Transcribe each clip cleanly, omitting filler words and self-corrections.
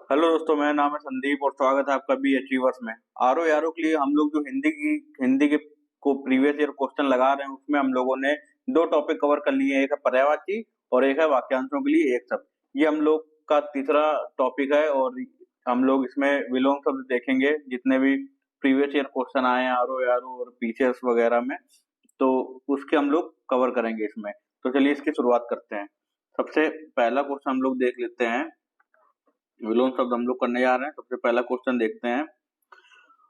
Hello दोस्तों, मेरा नाम है संदीप और स्वागत है आपका बी अचीवर्स में। आरो यारो के लिए हम लोग जो हिंदी के को प्रीवियस ईयर क्वेश्चन लगा रहे हैं, उसमें हम लोगों ने दो टॉपिक कवर कर लिए हैं। एक है पर्यायवाची और एक है वाक्यांशों के लिए एक शब्द। ये हम लोग का तीसरा टॉपिक है और हम लोग इसमें विलोम शब्द देखेंगे जितने भी प्रीवियस ईयर क्वेश्चन आए हैं आरो यारो और पीचर्स वगैरह में, तो उसके हम लोग कवर करेंगे इसमें। तो चलिए इसकी शुरुआत करते हैं। सबसे पहला क्वेश्चन हम लोग देख लेते हैं। विलोम शब्द हम लोग करने जा रहे हैं। सबसे पहला क्वेश्चन देखते हैं।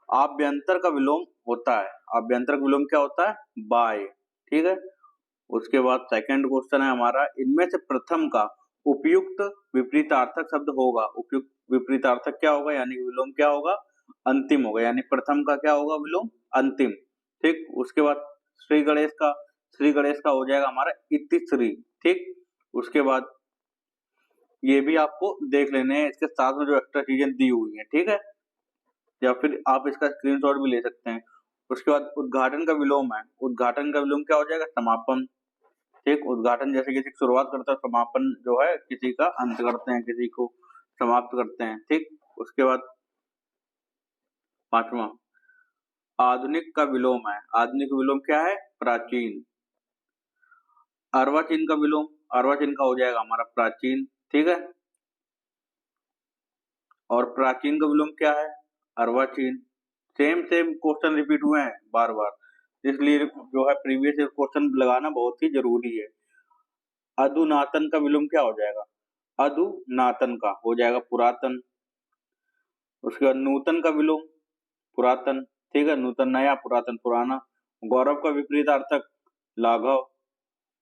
आभ्यंतर का विलोम होता है। आभ्यंतर का विलोम क्या होता है? बाय। ठीक है। उसके बाद सेकंड क्वेश्चन है हमारा, इनमें से प्रथम का उपयुक्त विपरीतार्थक शब्द होगा। उपयुक्त विपरीतार्थक क्या होगा, यानी विलोम क्या होगा? अंतिम होगा। यानी प्रथम का क्या होगा विलोम? अंतिम। ठीक। उसके बाद श्री गणेश का हो जाएगा हमारा इतिश्री। ठीक। उसके बाद ये भी आपको देख लेने हैं, इसके साथ में जो एक्स्ट्रा चीजें दी हुई हैं। ठीक है। या फिर आप इसका स्क्रीनशॉट भी ले सकते हैं। उसके बाद उद्घाटन का विलोम है। उद्घाटन का विलोम क्या हो जाएगा? समापन। ठीक। उद्घाटन जैसे किसी की शुरुआत करता है, समापन जो है किसी का अंत करते हैं, किसी को समाप्त करते हैं। ठीक। उसके बाद पांचवा आधुनिक का विलोम है। आधुनिक विलोम क्या है? प्राचीन। अर्वाचीन का विलोम, अर्वाचीन का हो जाएगा हमारा प्राचीन। ठीक है। और प्राचीन का विलोम क्या है? अर्वाचीन। सेम सेम क्वेश्चन रिपीट हुए हैं बार बार, इसलिए जो है प्रीवियस ईयर क्वेश्चन लगाना बहुत ही जरूरी है। अधुनातन का विलोम क्या हो जाएगा? अधुनातन का हो जाएगा पुरातन। उसके बाद नूतन का विलोम पुरातन। ठीक है। नूतन नया, पुरातन पुराना। गौरव का विपरीतार्थक लाघव।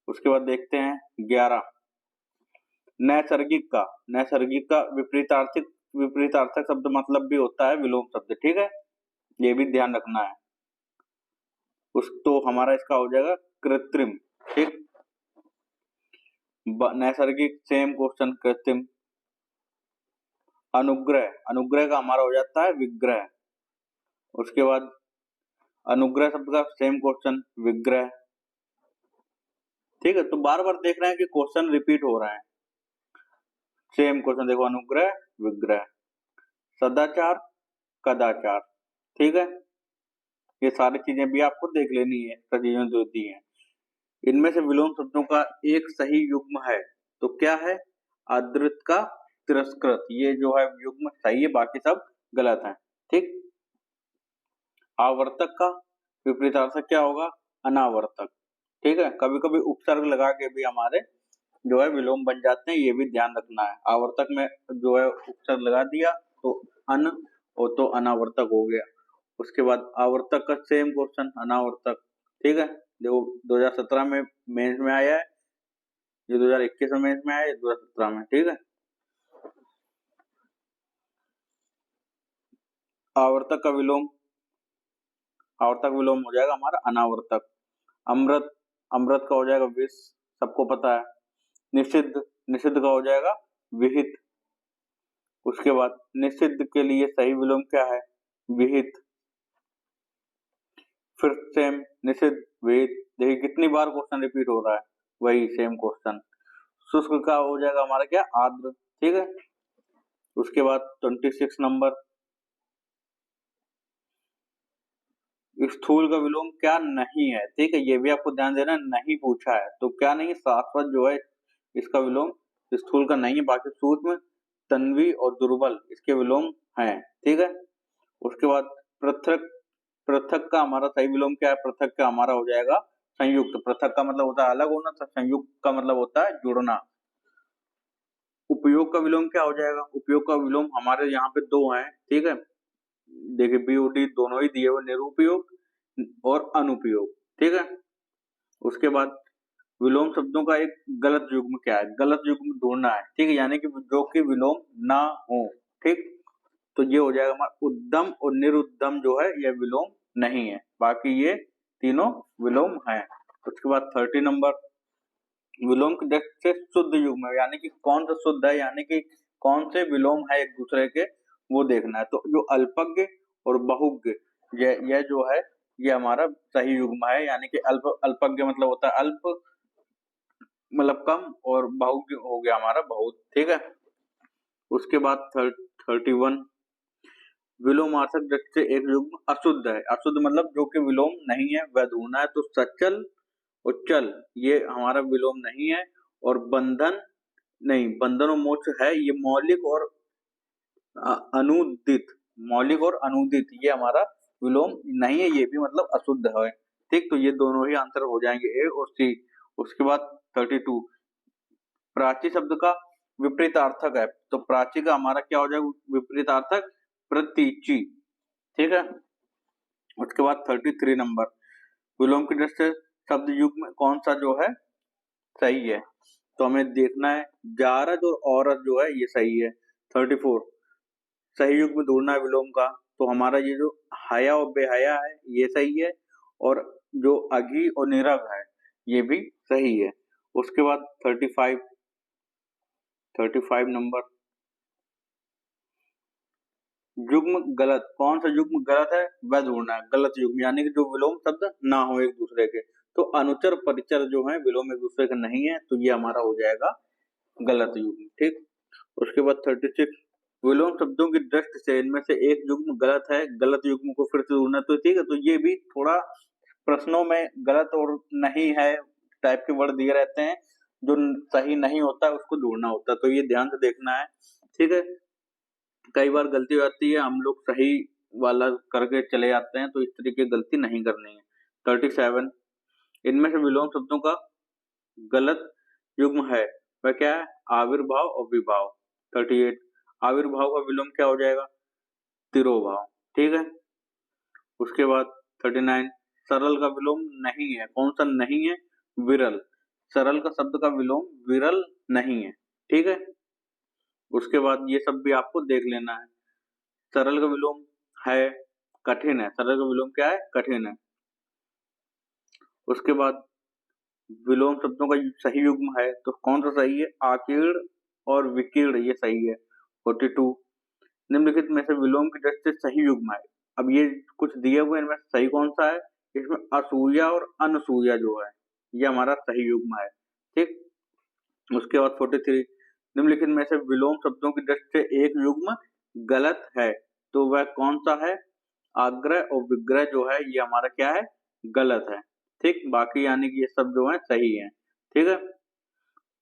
उसके बाद देखते हैं 11 नैसर्गिक का। नैसर्गिक का विपरीतार्थक शब्द मतलब भी होता है विलोम शब्द। ठीक है। ये भी ध्यान रखना है। उस तो हमारा इसका हो जाएगा कृत्रिम। ठीक। नैसर्गिक सेम क्वेश्चन कृत्रिम। अनुग्रह, अनुग्रह का हमारा हो जाता है विग्रह। उसके बाद अनुग्रह शब्द का सेम क्वेश्चन विग्रह। ठीक है। तो बार बार देख रहे हैं कि क्वेश्चन रिपीट हो रहे हैं। सेम क्वेश्चन देखो, अनुग्रह विग्रह। सदाचार कदाचार। ठीक है। ये सारी चीजें भी आपको देख लेनी है, चीजें जो दी हैं। इनमें से विलोम शब्दों का एक सही युग्म है, तो क्या है? आदृत का तिरस्कृत। ये जो है युग्म सही है, बाकी सब गलत है। ठीक। आवर्तक का विपरीतार्थक क्या होगा? अनावर्तक। ठीक है। कभी कभी उपसर्ग लगा के भी हमारे जो है विलोम बन जाते हैं, ये भी ध्यान रखना है। आवर्तक में जो है उपसर्ग लगा दिया तो अन, और तो अनावर्तक हो गया। उसके बाद आवर्तक का सेम क्वेश्चन अनावर्तक। ठीक है। देखो 2017 में मेंस में आया है, ये 2021 में मेंस में आया है, 2017 में। ठीक है। आवर्तक का विलोम, आवर्तक विलोम हो जाएगा हमारा अनावर्तक। अमृत, अमृत का हो जाएगा विष, सबको पता है। निषिद्ध, निषिद्ध का हो जाएगा विहित। उसके बाद निषिद्ध के लिए सही विलोम क्या है? विहित। फिर सेम निषिद्ध विहित। देखिए कितनी बार क्वेश्चन रिपीट हो रहा है, वही सेम क्वेश्चन। शुष्क का हो जाएगा हमारा क्या? आर्द्र। ठीक है। उसके बाद 26 नंबर, स्थूल का विलोम क्या नहीं है? ठीक है। ये भी आपको ध्यान देना, नहीं पूछा है तो क्या नहीं, शाश्वत जो है इसका विलोम स्थूल का नहीं है। बाकी सूक्ष्म, तन्वी और दुर्बल इसके विलोम हैं। ठीक है। उसके बाद पृथक, पृथक का हमारा सही विलोम क्या है? पृथक का हमारा हो जाएगा संयुक्त। पृथक का मतलब होता है अलग होना, संयुक्त का मतलब होता है जुड़ना। उपयोग का विलोम क्या हो जाएगा? उपयोग का विलोम हमारे यहाँ पे दो हैं। ठीक है। देखिए बीओडी दोनों ही दिए हुए, निरुपयोग और अनुपयोग। ठीक है। उसके बाद विलोम शब्दों का एक गलत युग्म क्या है? गलत युग्म ढूंढना है। ठीक है। यानी कि जो कि विलोम ना हो। ठीक। तो ये हो जाएगा हमारा उद्दम और निरुद्दम जो है यह विलोम नहीं है, बाकी ये तीनों विलोम हैं। उसके बाद 30 नंबर, विलोम की दृष्टि से शुद्ध युग्म है, यानी कि कौन सा शुद्ध है, यानी कि कौन से विलोम है एक दूसरे के, वो देखना है। तो जो अल्पज्ञ और बहुज्ञ, यह जो है ये हमारा सही युग्म है। यानी कि अल्पज्ञ मतलब होता है अल्प, मतलब कम, और बहुज्ञ हो गया हमारा बहुत। ठीक है। उसके बाद 31 विलोमार्थक दृष्टि से एक युग्म अशुद्ध है। अशुद्ध मतलब जो कि विलोम नहीं है वह ढूंढना है। तो सचल और चल ये हमारा विलोम नहीं है। और बंधन नहीं, बंधन और मोक्ष है, ये मौलिक और अनुदित, मौलिक और अनुदित ये हमारा विलोम नहीं है, ये भी मतलब अशुद्ध है। ठीक, तो ये दोनों ही आंसर हो जाएंगे ए और सी। उसके बाद 32 प्राची शब्द का विपरीतार्थक है। तो प्राची का हमारा क्या हो जाएगा विपरीतार्थक? प्रतीची। ठीक है। उसके बाद 33 नंबर विलोम की दृष्टि से शब्द युग में कौन सा जो है सही है? तो हमें देखना है जारज और औरत जो है ये सही है। 34 सही युग में ढूंढना है विलोम का। तो हमारा ये जो हया और बेहया है ये सही है। और जो अघी और निरग है ये भी सही है। उसके बाद 35 नंबर युग्म गलत, कौन सा युग्म गलत है वह ढूंढना है। गलत युग्म यानी कि जो विलोम शब्द ना हो एक दूसरे के। तो अनुचर परिचर जो है विलोम एक दूसरे का नहीं है, तो ये हमारा हो जाएगा गलत युग्म। ठीक। उसके बाद 36 विलोम शब्दों की दृष्टि से इनमें से एक युग्म गलत है, गलत युग्म को फिर से ढूंढना। तो ठीक है, तो ये भी थोड़ा प्रश्नों में गलत और नहीं है टाइप के वर्ड दिए रहते हैं, जो सही नहीं होता है उसको ढूंढना होता है। तो ये ध्यान से देखना है। ठीक है। कई बार गलती हो जाती है, हम लोग सही वाला करके चले जाते हैं, तो इस तरीके की गलती नहीं करनी है। 37 इनमें से विलोम शब्दों का गलत युग्म है वह क्या है? आविर्भाव और विभाव। 38 आविर्भाव का विलोम क्या हो जाएगा? तिरोभाव। ठीक है। उसके बाद 39 सरल का विलोम नहीं है। कौन सा नहीं है? विरल। सरल का शब्द का विलोम विरल नहीं है। ठीक है। उसके बाद ये सब भी आपको देख लेना है। सरल का विलोम है कठिन है। सरल का विलोम क्या है? कठिन है। उसके बाद विलोम शब्दों का सही युग्म है तो कौन सा सही है? आकीर्ण और विकीर्ण ये सही है। 42 निम्नलिखित में से विलोम की दृष्टि से सही युग्म है। अब ये कुछ दिए हुए इनमें सही कौन सा है? इसमें असूया और अनसूया जो है ये हमारा सही युग्म है। ठीक। उसके बाद 43 निम्नलिखित में से विलोम शब्दों की दृष्टि से एक युग्म गलत है, तो वह कौन सा है? आग्रह और विग्रह जो है ये हमारा क्या है? गलत है। ठीक। बाकी यानी कि ये सब जो है सही है। ठीक है।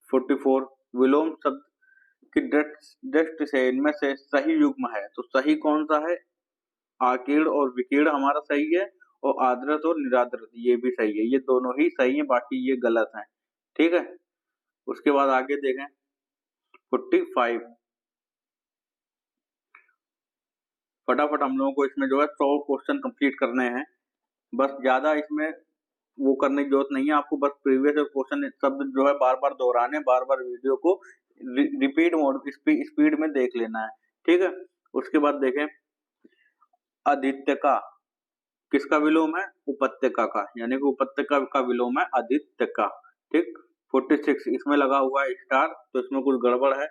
44 विलोम शब्द की दृष्टि से इनमें से सही युग्म है, तो सही कौन सा है? आकीर्ण और विकीर्ण हमारा सही है। और आदृत और निरादृत ये भी सही है। ये दोनों ही सही है, बाकी ये गलत है। ठीक है। उसके बाद आगे देखें 45 फटाफट हम लोगों को इसमें जो है 100 क्वेश्चन कंप्लीट करने हैं। बस ज्यादा इसमें वो करने की जरूरत नहीं है आपको। बस प्रीवियस क्वेश्चन शब्द जो है बार बार दोहराने, बार बार वीडियो को रिपीट मोड स्पीड में देख लेना है। ठीक है। उसके बाद देखें आदित्य का किसका विलोम है? उपत्यका का, यानी कि उपत्यका का विलोम है आदित्य का। ठीक। 46 इसमें लगा हुआ है स्टार, तो इसमें कुछ गड़बड़ है।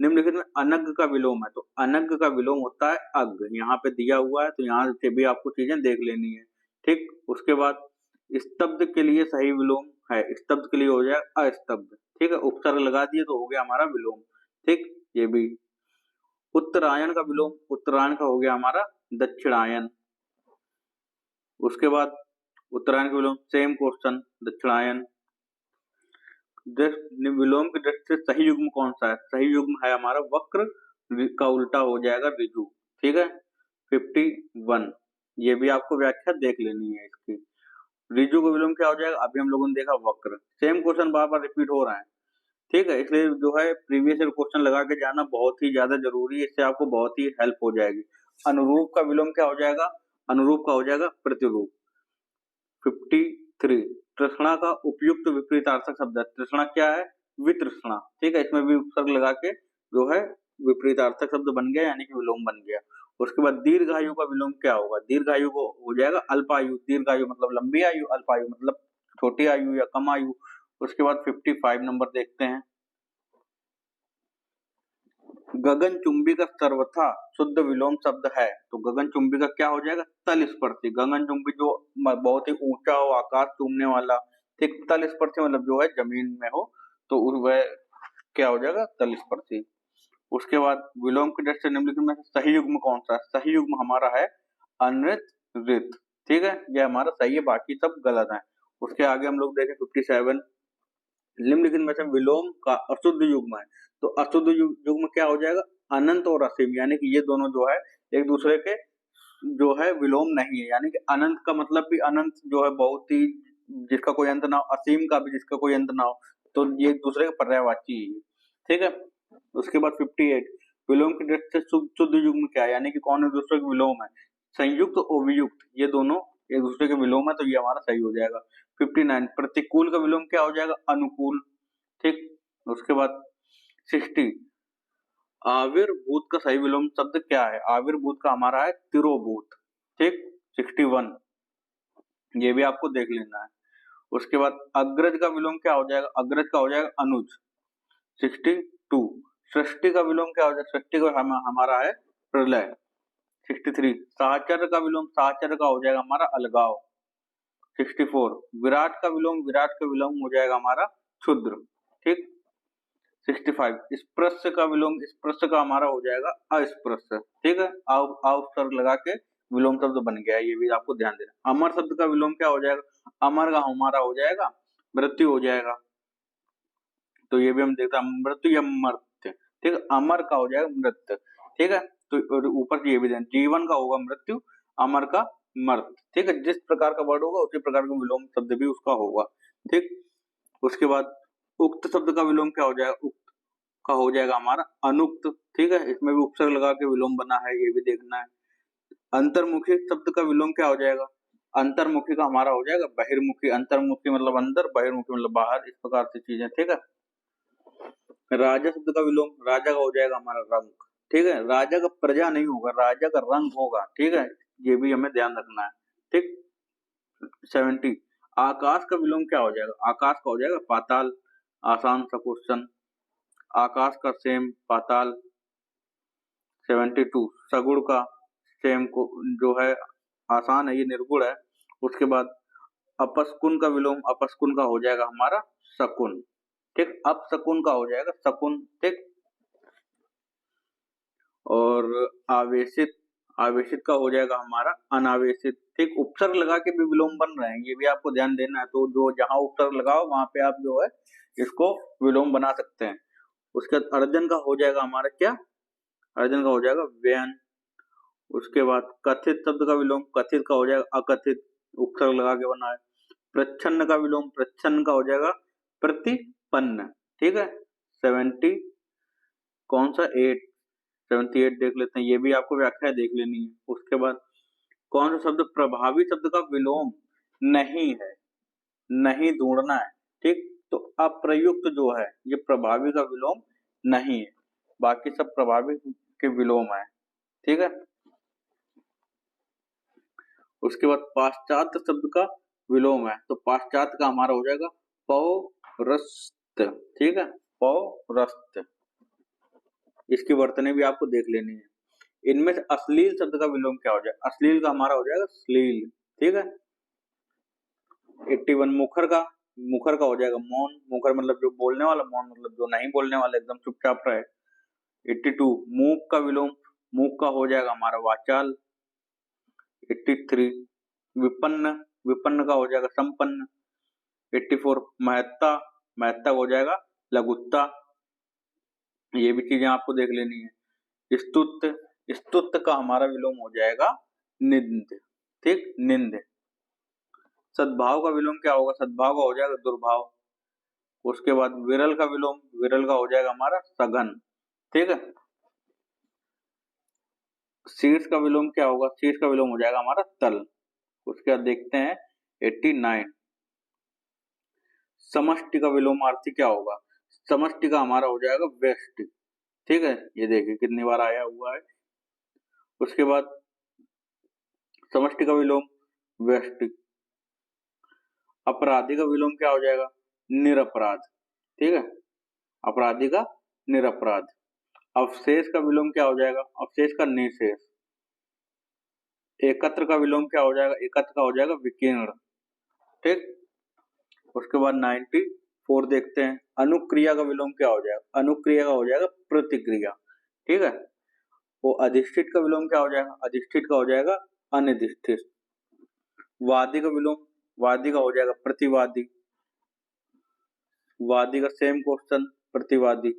निम्नलिखित में अनग का विलोम है, तो अनग का विलोम होता है अग। यहाँ पे दिया हुआ है, तो यहाँ से भी आपको चीजें देख लेनी है। ठीक। उसके बाद स्तब्ध के लिए सही विलोम है, स्तब्ध के लिए हो जाए अस्तब्ध। ठीक है। उपसर्ग लगा दिए तो हो गया हमारा विलोम। ठीक। ये भी उत्तरायण का विलोम उत्तरायण का हो गया हमारा दक्षिणायन। उसके बाद उत्तरायण का विलोम सेम क्वेश्चन दक्षिणायन। विलोम की दृष्टि से सही युग्म कौन सा है? सही युग्म है हमारा वक्र का उल्टा हो जाएगा ऋजु। ठीक है। 51 ये भी आपको व्याख्या देख लेनी है इसकी। ऋजु का विलोम क्या हो जाएगा? अभी हम लोगों ने देखा वक्र। सेम क्वेश्चन बार बार रिपीट हो रहा है। ठीक है। इसलिए जो है प्रीवियस क्वेश्चन लगा के जाना बहुत ही ज्यादा जरूरी है, इससे आपको बहुत ही हेल्प हो जाएगी। अनुरूप का विलोम क्या हो जाएगा? अनुरूप का हो जाएगा प्रतिरूप। 53 तृष्णा का उपयुक्त विपरीतार्थक शब्द है। तृष्णा क्या है? वितृष्णा। ठीक है। इसमें भी उपसर्ग लगा के जो है विपरीतार्थक शब्द बन गया, यानी कि विलोम बन गया। उसके बाद दीर्घायु का विलोम क्या होगा? दीर्घायु को हो जाएगा अल्पायु। दीर्घायु मतलब लंबी आयु, अल्पायु मतलब छोटी आयु या कम आयु। उसके बाद 55 नंबर देखते हैं गगनचुंबी का सर्वथा शुद्ध विलोम शब्द है, तो गगनचुंबी का क्या हो जाएगा? तलस्पर्शी। गगनचुंबी जो बहुत ही ऊंचा हो, आकाश चूमने वाला। ठीक। तलस्पर्शी मतलब जो है जमीन में हो, तो वह क्या हो जाएगा? तलस्पर्शी। उसके बाद विलोम की दृष्टि से निम्नलिखित में से सही युग्म कौन सा है? सही युग्म हमारा है अनृत ऋत। ठीक है, ये हमारा सही है, बाकी सब गलत है। उसके आगे हम लोग देखें 57, निम्नलिखित में से विलोम का अशुद्ध युग्म है। तो अशुद्ध युग्म क्या हो जाएगा? अनंत और असीम, यानी कि ये दोनों जो है एक दूसरे के जो है विलोम नहीं है। यानी कि अनंत का मतलब भी अनंत जो है बहुत ही जिसका कोई अंत ना हो, असीम का भी जिसका कोई अंत ना हो, तो ये एक दूसरे के पर्यायवाची ही है। ठीक है, उसके बाद 58, विलोम की दृष्टि से शुद्ध युग्म क्या है? यानी कि कौन एक दूसरे के विलोम है? संयुक्त और वियुक्त, ये दोनों एक दूसरे के विलोम है, तो ये हमारा सही हो जाएगा। 59, प्रतिकूल का विलोम क्या हो जाएगा? अनुकूल। ठीक, उसके बाद 60, आविर्भूत का सही विलोम शब्द क्या है? आविर्भूत का हमारा है तिरोभूत। ठीक, 61, ये भी आपको देख लेना है। उसके बाद अग्रज का विलोम क्या हो जाएगा? अग्रज का हो जाएगा अनुज। 62, सृष्टि का विलोम क्या हो जाएगा? सृष्टि का हमारा है प्रलय। 63, साहचर्य का विलोम, साहचर्य का हो जाएगा हमारा अलगाव। 64, विराट का विलोम हो जाएगा हमारा क्षुद्र। ठीक, 65, स्पृश्य का विलोम, स्पृश्य का हमारा हो जाएगा अस्पृश्य। ठीक है, आ उपसर्ग लगा के विलोम शब्द बन गया है, ये भी आपको ध्यान देना। अमर शब्द का विलोम क्या हो जाएगा? अमर का हमारा हो जाएगा मृत्यु हो जाएगा, तो ये भी हम देखते हैं मृत्यु या मर्त्य। ठीक है, अमर का हो जाएगा मृत्यु। ठीक है, तो ऊपर से ये भी ध्यान, जीवन का होगा मृत्यु, अमर का मर्त। ठीक है, जिस प्रकार का वर्ड होगा उसी प्रकार का विलोम शब्द भी उसका होगा। ठीक, उसके बाद उक्त शब्द का विलोम क्या हो जाएगा? उक्त का हो जाएगा हमारा अनुक्त। ठीक है, इसमें भी उपसर्ग लगा के विलोम बना है, ये भी देखना है। अंतर्मुखी शब्द का विलोम क्या हो जाएगा? अंतर्मुखी का हमारा हो जाएगा बहिर्मुखी। अंतर्मुखी मतलब अंदर, बहिर्मुखी मतलब बाहर, इस प्रकार से चीजें। ठीक है, राजा शब्द का विलोम, राजा का हो जाएगा हमारा रंग। ठीक है, राजा का प्रजा नहीं होगा, राजा का रंग होगा। ठीक है, ये भी हमें ध्यान रखना है। ठीक, 70, आकाश का विलोम क्या हो जाएगा? आकाश का हो जाएगा पाताल। आसान सा क्वेश्चन, आकाश का सेम पाताल। 72, सगुण का सेम को जो है आसान है, ये निर्गुण है। उसके बाद अपस्कुन का विलोम, अपस्कुन का हो जाएगा हमारा शकुन। ठीक, अपशकुन का हो जाएगा शकुन। ठीक, और आवेशित, आवेशित का हो जाएगा हमारा अनावेशित। ठीक, उपसर्ग लगा के भी विलोम बन रहे हैं, ये भी आपको ध्यान देना है। तो जो जहां उपसर्ग लगाओ वहां पे आप जो है इसको विलोम बना सकते हैं। उसके बाद अर्जन का हो जाएगा हमारा क्या? अर्जन का हो जाएगा व्यन। उसके बाद कथित शब्द का विलोम, कथित का हो जाएगा अकथित, उपसर्ग लगा के बना है। प्रच्छन्न का विलोम, प्रच्छन्न का हो जाएगा प्रतिपन्न। ठीक है, 70 कौन सा 8, 78 देख लेते हैं, ये भी आपको व्याख्या देख लेनी है। उसके बाद कौन सा शब्द प्रभावी शब्द का विलोम नहीं है? नहीं ढूंढना है। ठीक, तो अप्रयुक्त जो है ये प्रभावी का विलोम नहीं है, बाकी सब प्रभावी के विलोम है। ठीक है, उसके बाद पाश्चात्य शब्द का विलोम है, तो पाश्चात्य का हमारा हो जाएगा पौरस्त। ठीक है, पौरस्त, इसकी वर्तने भी आपको देख लेनी है। इनमें से अश्लील शब्द का विलोम क्या हो जाएगा? अश्लील का हमारा हो जाएगा श्लील। ठीक है, 81, मुखर का, मुखर का हो जाएगा मौन। मुखर मतलब जो बोलने वाला, मौन मतलब जो नहीं बोलने वाला, एकदम चुपचाप रहे। 82, मूक का विलोम, मूक का हो जाएगा हमारा वाचाल। 83, विपन्न, विपन्न का हो जाएगा संपन्न। 84, महत्ता, महत्ता हो जाएगा लघुत्ता। ये भी चीजें आपको देख लेनी है। स्तुत, स्तुत का हमारा विलोम हो जाएगा निंद। ठीक, निंद। सद्भाव का विलोम क्या होगा? सद्भाव का हो जाएगा दुर्भाव। उसके बाद विरल का विलोम, विरल का हो जाएगा हमारा सघन। ठीक है, शीर्ष का विलोम क्या होगा? शीर्ष का विलोम हो जाएगा हमारा तल। उसके बाद देखते हैं 89, समष्टि का विलोमार्थी क्या होगा? समष्टि का हमारा हो जाएगा व्यष्टि। ठीक है, ये देखिए कितनी बार आया हुआ है। उसके बाद समष्टि का विलोम व्यष्टि। अपराधी का विलोम क्या हो जाएगा? निरपराध। ठीक है, अपराधी का निरपराध। अवशेष का विलोम क्या हो जाएगा? अवशेष का निशेष। एकत्र का विलोम क्या हो जाएगा? एकत्र का हो जाएगा विकीर्ण। ठीक, उसके बाद 94 देखते हैं, अनुक्रिया का विलोम क्या हो जाएगा? अनुक्रिया का हो जाएगा प्रतिक्रिया। ठीक है। वो अधिष्ठित का विलोम क्या हो जाएगा? अधिष्ठित का हो जाएगा अनधिष्ठित। वादी का विलोम, वादी का हो जाएगा प्रतिवादी। वादी का सेम क्वेश्चन, प्रतिवादी।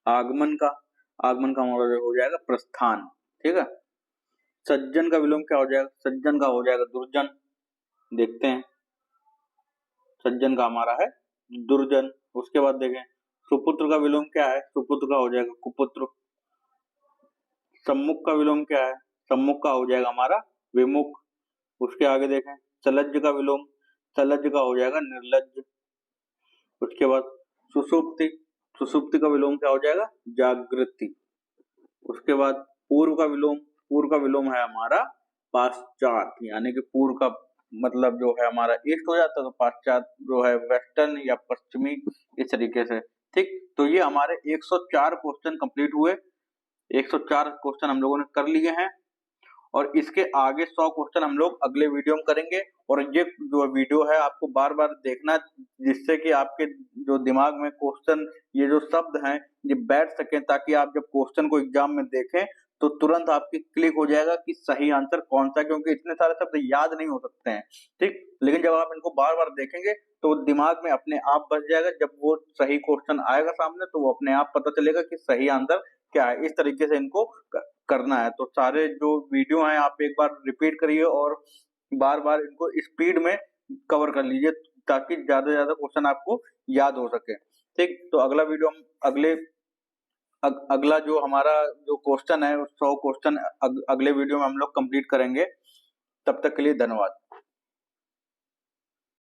आगमन का, आगमन का हमारा हो जाएगा प्रस्थान। ठीक है। सज्जन का विलोम क्या हो जाएगा? सज्जन का हो जाएगा दुर्जन। देखते हैं, सज्जन का हमारा है दुर्जन। उसके बाद देखें सुपुत्र का विलोम क्या है? सुपुत्र का हो जाएगा कुपुत्र। सम्मुख का विलोम क्या है? सम्मुख का हो जाएगा हमारा विमुख। उसके आगे देखें सलज्ज का विलोम, सलज्ज का हो जाएगा निर्लज्ज। उसके बाद सुषुप्ति, सुषुप्ति का विलोम क्या हो जाएगा? जागृति। उसके बाद पूर्व का विलोम, पूर्व का विलोम है हमारा पाश्चात, यानी कि पूर्व का मतलब जो है हमारा ईस्ट हो जाता है, तो पाश्चात जो है वेस्टर्न या पश्चिमी, इस तरीके से। ठीक, तो ये हमारे 104 क्वेश्चन कंप्लीट हुए। 104 क्वेश्चन हम लोगों ने कर लिए हैं और इसके आगे 100 क्वेश्चन हम लोग अगले वीडियो में करेंगे। और ये जो वीडियो है आपको बार बार देखना, जिससे कि आपके जो दिमाग में क्वेश्चन, ये जो शब्द हैं ये बैठ सके, ताकि आप जब क्वेश्चन को एग्जाम में देखें तो तुरंत आपकी क्लिक हो जाएगा कि सही आंसर कौन सा है, क्योंकि इतने सारे शब्द याद नहीं हो सकते हैं। ठीक, लेकिन जब आप इनको बार बार देखेंगे तो दिमाग में अपने आप बस जाएगा। जब वो सही क्वेश्चन आएगा सामने तो वो अपने आप पता चलेगा कि सही आंसर क्या है। इस तरीके से इनको करना है। तो सारे जो वीडियो हैं आप एक बार रिपीट करिए और बार बार इनको स्पीड में कवर कर लीजिए, ताकि ज्यादा से ज्यादा क्वेश्चन आपको याद हो सके। ठीक, तो अगला वीडियो हम अगला जो हमारा जो क्वेश्चन है 100 क्वेश्चन अगले वीडियो में हम लोग कंप्लीट करेंगे। तब तक के लिए धन्यवाद।